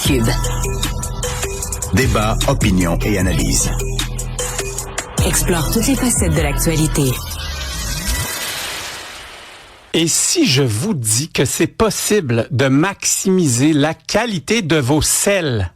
Cube. Débat, opinion et analyse. Explore toutes les facettes de l'actualité. Et si je vous dis que c'est possible de maximiser la qualité de vos selles?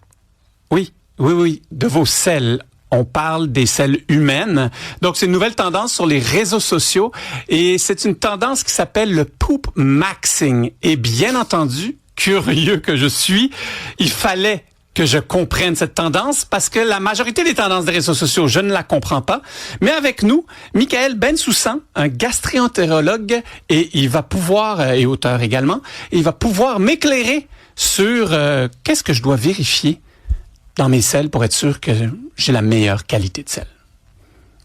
Oui, de vos selles. On parle des selles humaines. Donc, c'est une nouvelle tendance sur les réseaux sociaux et c'est une tendance qui s'appelle le poop maxing. Et bien entendu, curieux que je suis, il fallait que je comprenne cette tendance parce que la majorité des tendances des réseaux sociaux, je ne la comprends pas. Mais avec nous, Michael Bensoussan, un gastroentérologue, et il va pouvoir, et auteur également, il va pouvoir m'éclairer sur qu'est-ce que je dois vérifier dans mes selles pour être sûr que j'ai la meilleure qualité de sel.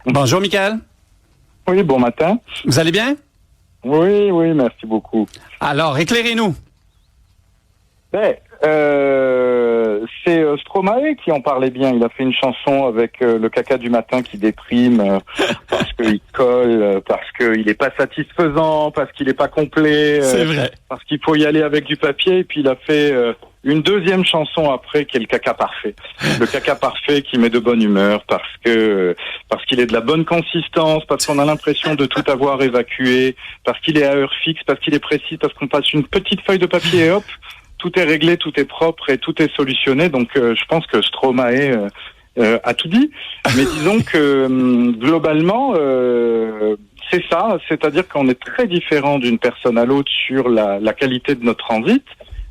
Bonjour Michael. Oui, bon matin. Vous allez bien? Oui, merci beaucoup. Alors, éclairez-nous. C'est Stromae qui en parlait bien. Il a fait une chanson avec le caca du matin qui déprime parce qu'il colle, parce qu'il n'est pas satisfaisant, parce qu'il n'est pas complet. C'est vrai. Parce qu'il faut y aller avec du papier. Et puis il a fait une deuxième chanson après qui est le caca parfait. Le caca parfait qui met de bonne humeur parce qu'il est de la bonne consistance, parce qu'on a l'impression de tout avoir évacué, parce qu'il est à heure fixe, parce qu'il est précis, parce qu'on passe une petite feuille de papier et hop, tout est réglé, tout est propre et tout est solutionné. Donc je pense que Stromae a tout dit. Mais disons que globalement, c'est ça. C'est-à-dire qu'on est très différent d'une personne à l'autre sur la qualité de notre transit,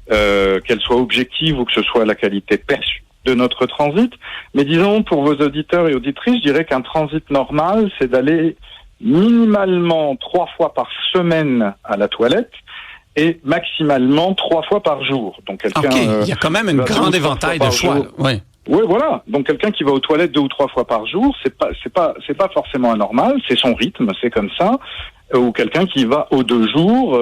qu'elle soit objective ou que ce soit la qualité perçue de notre transit. Mais disons, pour vos auditeurs et auditrices, je dirais qu'un transit normal, c'est d'aller minimalement 3 fois par semaine à la toilette, et maximalement 3 fois par jour. Donc quelqu'un. OK, il y a quand même un grand éventail de choix. Oui. Oui, voilà. Donc quelqu'un qui va aux toilettes 2 ou 3 fois par jour, c'est pas forcément anormal. C'est son rythme, c'est comme ça. Ou quelqu'un qui va aux 2 jours,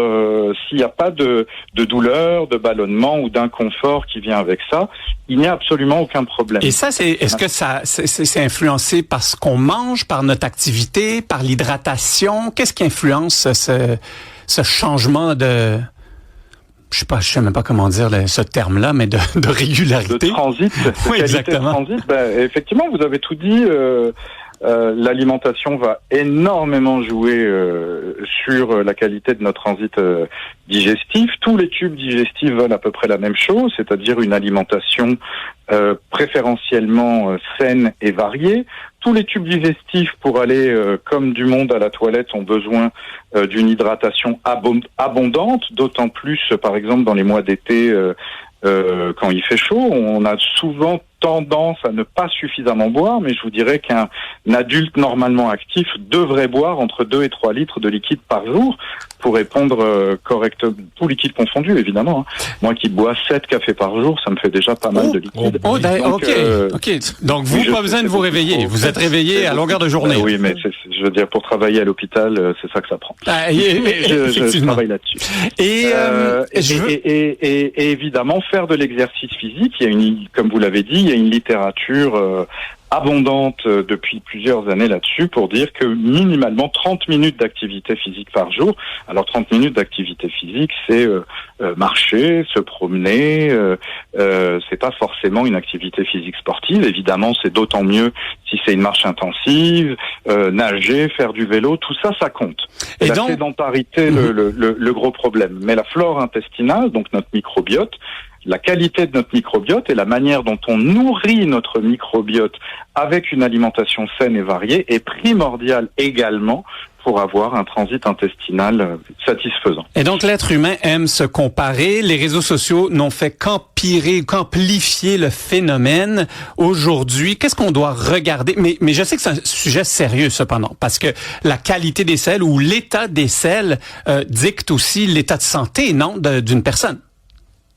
s'il n'y a pas de douleur, de ballonnement ou d'inconfort qui vient avec ça, il n'y a absolument aucun problème. Et ça, est-ce que c'est influencé par ce qu'on mange, par notre activité, par l'hydratation? Qu'est-ce qui influence ce changement de, je sais même pas comment dire ce terme-là, mais de régularité. De transit. Oui, exactement. De transit. Effectivement, vous avez tout dit. L'alimentation va énormément jouer sur la qualité de notre transit digestif. Tous les tubes digestifs veulent à peu près la même chose, c'est-à-dire une alimentation préférentiellement saine et variée. Tous les tubes digestifs, pour aller comme du monde à la toilette, ont besoin d'une hydratation abondante, d'autant plus, par exemple, dans les mois d'été, quand il fait chaud. On a souvent tendance à ne pas suffisamment boire, mais je vous dirais qu'un adulte normalement actif devrait boire entre 2 et 3 litres de liquide par jour pour répondre correctement, tout liquide confondu évidemment. Moi qui bois 7 cafés par jour, ça me fait déjà pas mal de liquide. OK. Donc vous, pas besoin de vous réveiller. Vous êtes réveillé à longueur de journée. Oui, mais je veux dire, pour travailler à l'hôpital, c'est ça que ça prend. Je travaille là-dessus. Et évidemment, faire de l'exercice physique, comme vous l'avez dit, il y a une littérature abondante depuis plusieurs années là-dessus pour dire que minimalement 30 minutes d'activité physique par jour. Alors 30 minutes d'activité physique, c'est marcher, se promener, c'est pas forcément une activité physique sportive. Évidemment, c'est d'autant mieux si c'est une marche intensive, nager, faire du vélo, tout ça, ça compte. Et la sédentarité, le gros problème. Mais la flore intestinale, donc notre microbiote, la qualité de notre microbiote et la manière dont on nourrit notre microbiote avec une alimentation saine et variée est primordiale également pour avoir un transit intestinal satisfaisant. Et donc l'être humain aime se comparer. Les réseaux sociaux n'ont fait qu'amplifier le phénomène. Aujourd'hui, qu'est-ce qu'on doit regarder? Mais je sais que c'est un sujet sérieux cependant, parce que la qualité des selles ou l'état des selles dicte aussi l'état de santé, non, d'une personne.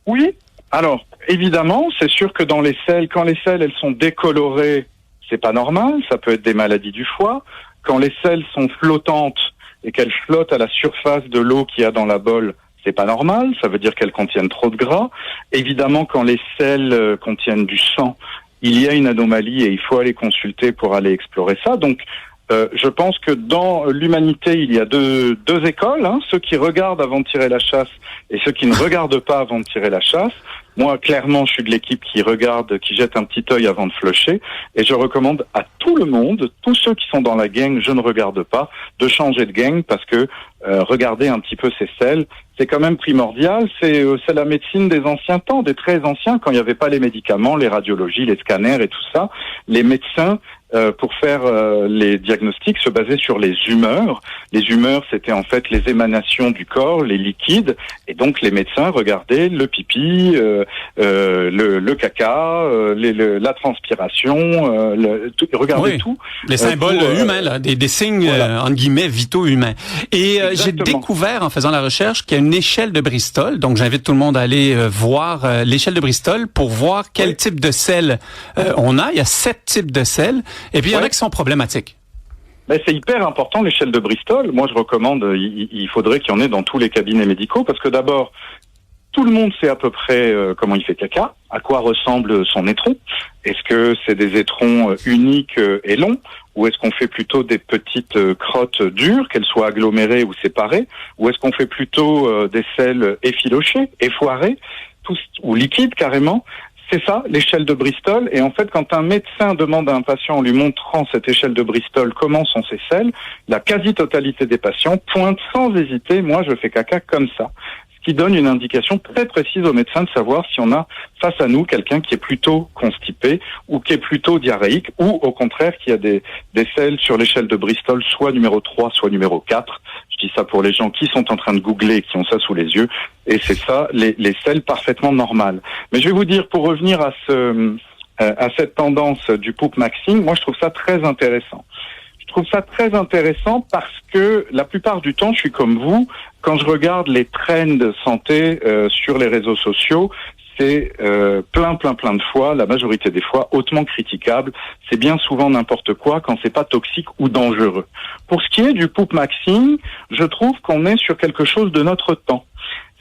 Oui. Alors, évidemment, c'est sûr que quand les selles, elles sont décolorées, c'est pas normal, ça peut être des maladies du foie. Quand les selles sont flottantes et qu'elles flottent à la surface de l'eau qu'il y a dans la bolle, c'est pas normal, ça veut dire qu'elles contiennent trop de gras. Évidemment, quand les selles contiennent du sang, il y a une anomalie et il faut aller consulter pour aller explorer ça. Donc, je pense que dans l'humanité, il y a deux écoles, ceux qui regardent avant de tirer la chasse et ceux qui ne regardent pas avant de tirer la chasse. Moi, clairement, je suis de l'équipe qui regarde, qui jette un petit œil avant de flusher, et je recommande à tout le monde, tous ceux qui sont dans la gang, je ne regarde pas, de changer de gang parce que regarder un petit peu ces selles, c'est quand même primordial. C'est la médecine des anciens temps, des très anciens, quand il n'y avait pas les médicaments, les radiologies, les scanners et tout ça. Les médecins, pour faire les diagnostics, se basaient sur les humeurs. Les humeurs, c'était en fait les émanations du corps, les liquides, et donc les médecins regardaient le pipi, le caca, la transpiration, regardaient tout. Les symboles humains, là, des signes entre guillemets vitaux humains. Et j'ai découvert en faisant la recherche qu'il y a une échelle de Bristol, donc j'invite tout le monde à aller voir l'échelle de Bristol pour voir quel type de sel on a. Il y a 7 types de sels. Et puis, il y en a qui sont problématiques. Ben, c'est hyper important, l'échelle de Bristol. Moi, je recommande, il faudrait qu'il y en ait dans tous les cabinets médicaux, parce que d'abord, tout le monde sait à peu près comment il fait caca, à quoi ressemble son étron. Est-ce que c'est des étrons uniques et longs, ou est-ce qu'on fait plutôt des petites crottes dures, qu'elles soient agglomérées ou séparées, ou est-ce qu'on fait plutôt des selles effilochées, effoirées, ou liquides carrément? C'est ça, l'échelle de Bristol. Et en fait, quand un médecin demande à un patient, en lui montrant cette échelle de Bristol, comment sont ses selles, la quasi-totalité des patients pointent sans hésiter, moi je fais caca comme ça. Ce qui donne une indication très précise au médecin de savoir si on a face à nous quelqu'un qui est plutôt constipé ou qui est plutôt diarrhéique ou au contraire qui a des selles sur l'échelle de Bristol, soit numéro 3, soit numéro 4. Je dis ça pour les gens qui sont en train de googler et qui ont ça sous les yeux. Et c'est ça, les selles parfaitement normales. Mais je vais vous dire, pour revenir à cette tendance du poop maxing, moi je trouve ça très intéressant. Je trouve ça très intéressant parce que la plupart du temps, je suis comme vous, quand je regarde les trends santé sur les réseaux sociaux, c'est plein de fois, la majorité des fois, hautement critiquable. C'est bien souvent n'importe quoi quand c'est pas toxique ou dangereux. Pour ce qui est du poop maxing, je trouve qu'on est sur quelque chose de notre temps.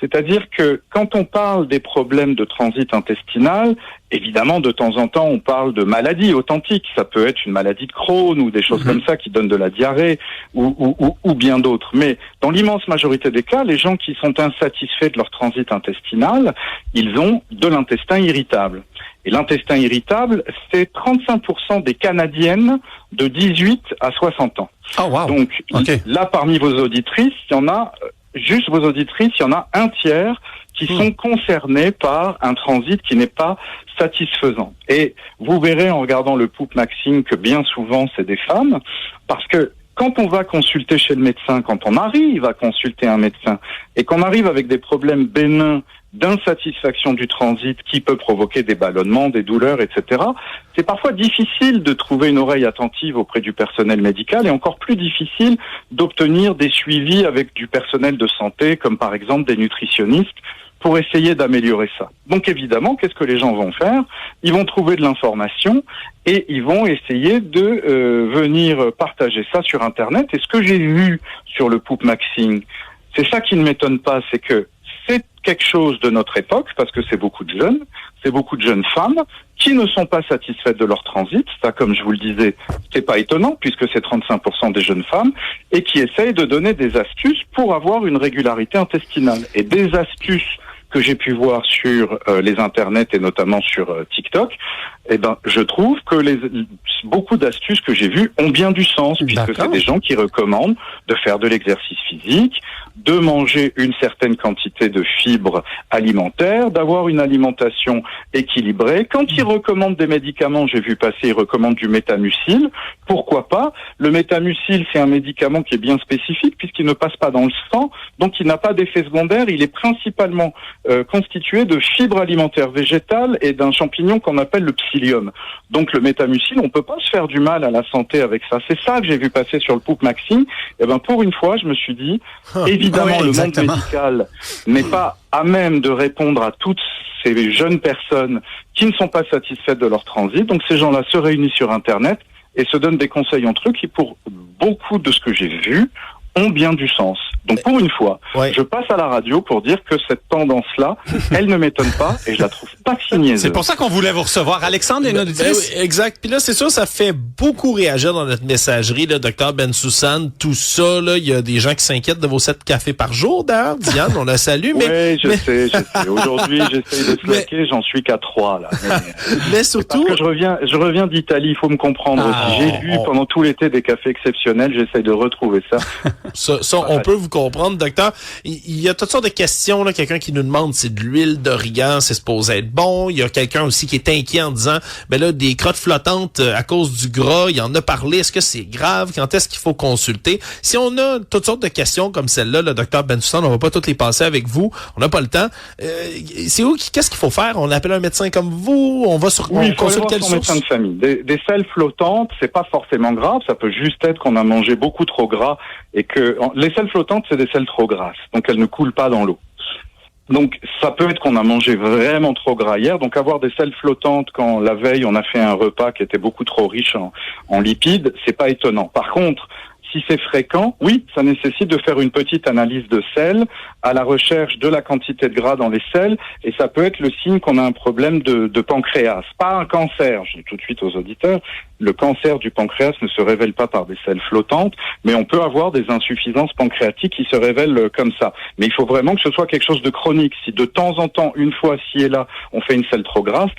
C'est-à-dire que quand on parle des problèmes de transit intestinal, évidemment, de temps en temps, on parle de maladies authentiques. Ça peut être une maladie de Crohn ou des choses comme ça qui donnent de la diarrhée ou bien d'autres. Mais dans l'immense majorité des cas, les gens qui sont insatisfaits de leur transit intestinal, ils ont de l'intestin irritable. Et l'intestin irritable, c'est 35% des Canadiennes de 18 à 60 ans. Oh, wow. Donc là, parmi vos auditrices, il y en a... Juste vos auditrices, il y en a un tiers qui sont concernés par un transit qui n'est pas satisfaisant. Et vous verrez en regardant le poop maxing que bien souvent c'est des femmes, parce que quand on va consulter chez le médecin, quand on arrive à consulter un médecin et qu'on arrive avec des problèmes bénins d'insatisfaction du transit qui peut provoquer des ballonnements, des douleurs, etc., c'est parfois difficile de trouver une oreille attentive auprès du personnel médical et encore plus difficile d'obtenir des suivis avec du personnel de santé, comme par exemple des nutritionnistes, pour essayer d'améliorer ça. Donc évidemment, qu'est-ce que les gens vont faire? Ils vont trouver de l'information et ils vont essayer de venir partager ça sur Internet. Et ce que j'ai vu sur le poop maxing, c'est ça qui ne m'étonne pas, c'est que c'est quelque chose de notre époque, parce que c'est beaucoup de jeunes femmes qui ne sont pas satisfaites de leur transit. Ça, comme je vous le disais, c'est pas étonnant, puisque c'est 35% des jeunes femmes, et qui essayent de donner des astuces pour avoir une régularité intestinale. Et des astuces que j'ai pu voir sur les internets et notamment sur TikTok, eh ben, je trouve que beaucoup d'astuces que j'ai vues ont bien du sens, puisque c'est des gens qui recommandent de faire de l'exercice physique, de manger une certaine quantité de fibres alimentaires, d'avoir une alimentation équilibrée. Quand ils recommandent des médicaments, j'ai vu passer, ils recommandent du méthamucil. Pourquoi pas? Le méthamucil, c'est un médicament qui est bien spécifique puisqu'il ne passe pas dans le sang, donc il n'a pas d'effet secondaire. Il est principalement constitué de fibres alimentaires végétales et d'un champignon qu'on appelle le psyllium. Donc le méthamucil, on peut pas se faire du mal à la santé avec ça. C'est ça que j'ai vu passer sur le poop maxing. Et ben pour une fois, je me suis dit, évidemment, le monde médical n'est pas à même de répondre à toutes ces jeunes personnes qui ne sont pas satisfaites de leur transit. Donc ces gens-là se réunissent sur Internet et se donnent des conseils entre eux qui, pour beaucoup de ce que j'ai vu, ont bien du sens. Donc pour une fois, je passe à la radio pour dire que cette tendance-là, elle ne m'étonne pas et je la trouve pas si niaiseuse. C'est pour ça qu'on voulait vous recevoir. Alexandre est notre auditrice. Oui, exact. Puis là, c'est sûr, ça fait beaucoup réagir dans notre messagerie, là, Dr Bensoussan, tout ça. Là, il y a des gens qui s'inquiètent de vos 7 cafés par jour, d'ailleurs. Diane, on la salue. Oui, je sais. Aujourd'hui, j'essaye de slacker, j'en suis qu'à 3, là. Mais surtout... Parce que je reviens d'Italie, il faut me comprendre aussi. J'ai bu pendant tout l'été des cafés exceptionnels, j'essaye de retrouver ça. Ça, on peut vous comprendre, docteur. Il y a toutes sortes de questions, là. Quelqu'un qui nous demande si de l'huile d'origan, c'est supposé être bon. Il y a quelqu'un aussi qui est inquiet en disant, des crottes flottantes à cause du gras, il en a parlé. Est-ce que c'est grave? Quand est-ce qu'il faut consulter? Si on a toutes sortes de questions comme celle-là, le docteur Bensoussan, on va pas toutes les passer avec vous. On n'a pas le temps. Qu'est-ce qu'il faut faire? On appelle un médecin comme vous? On va sur, on consulte quelle source? Médecin de famille. Des selles flottantes, c'est pas forcément grave. Ça peut juste être qu'on a mangé beaucoup trop gras et que les selles flottantes, c'est des selles trop grasses. Donc elles ne coulent pas dans l'eau. Donc ça peut être qu'on a mangé vraiment trop gras hier. Donc avoir des selles flottantes quand la veille on a fait un repas qui était beaucoup trop riche en lipides, c'est pas étonnant. Par contre, si c'est fréquent, oui, ça nécessite de faire une petite analyse de sel à la recherche de la quantité de gras dans les selles et ça peut être le signe qu'on a un problème de pancréas. Pas un cancer, je dis tout de suite aux auditeurs, le cancer du pancréas ne se révèle pas par des selles flottantes, mais on peut avoir des insuffisances pancréatiques qui se révèlent comme ça. Mais il faut vraiment que ce soit quelque chose de chronique. Si de temps en temps, une fois ci et là, on fait une selle trop grasse,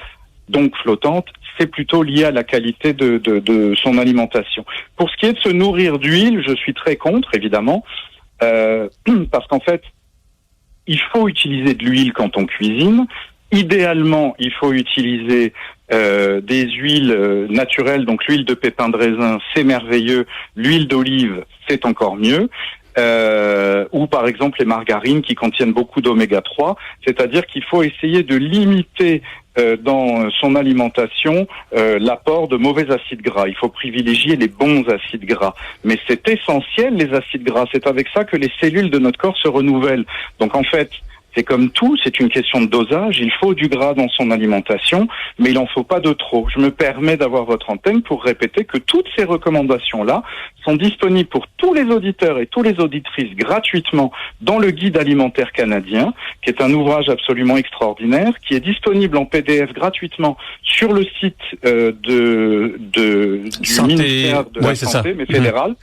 donc flottante, c'est plutôt lié à la qualité de son alimentation. Pour ce qui est de se nourrir d'huile, je suis très contre, évidemment, parce qu'en fait, il faut utiliser de l'huile quand on cuisine. Idéalement, il faut utiliser des huiles naturelles, donc l'huile de pépins de raisin, c'est merveilleux. L'huile d'olive, c'est encore mieux. Ou par exemple les margarines qui contiennent beaucoup d'oméga 3, c'est-à-dire qu'il faut essayer de limiter dans son alimentation l'apport de mauvais acides gras. Il faut privilégier les bons acides gras. Mais c'est essentiel les acides gras, c'est avec ça que les cellules de notre corps se renouvellent. Donc en fait, c'est comme tout, c'est une question de dosage. Il faut du gras dans son alimentation, mais il n'en faut pas de trop. Je me permets d'avoir votre antenne pour répéter que toutes ces recommandations-là sont disponibles pour tous les auditeurs et toutes les auditrices gratuitement dans le Guide alimentaire canadien, qui est un ouvrage absolument extraordinaire, qui est disponible en PDF gratuitement sur le site du ministère de la Santé, mais fédéral.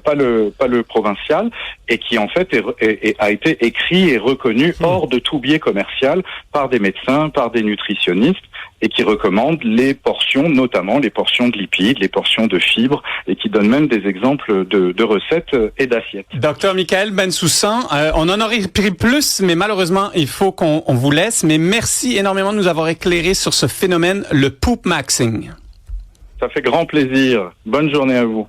Pas le provincial, et qui en fait a été écrit et reconnu hors de tout biais commercial par des médecins, par des nutritionnistes, et qui recommande les portions, notamment les portions de lipides, les portions de fibres, et qui donne même des exemples de recettes et d'assiettes. Docteur Michael Bensoussan, on en aurait pris plus, mais malheureusement, il faut qu'on vous laisse. Mais merci énormément de nous avoir éclairé sur ce phénomène, le poop maxing. Ça fait grand plaisir. Bonne journée à vous.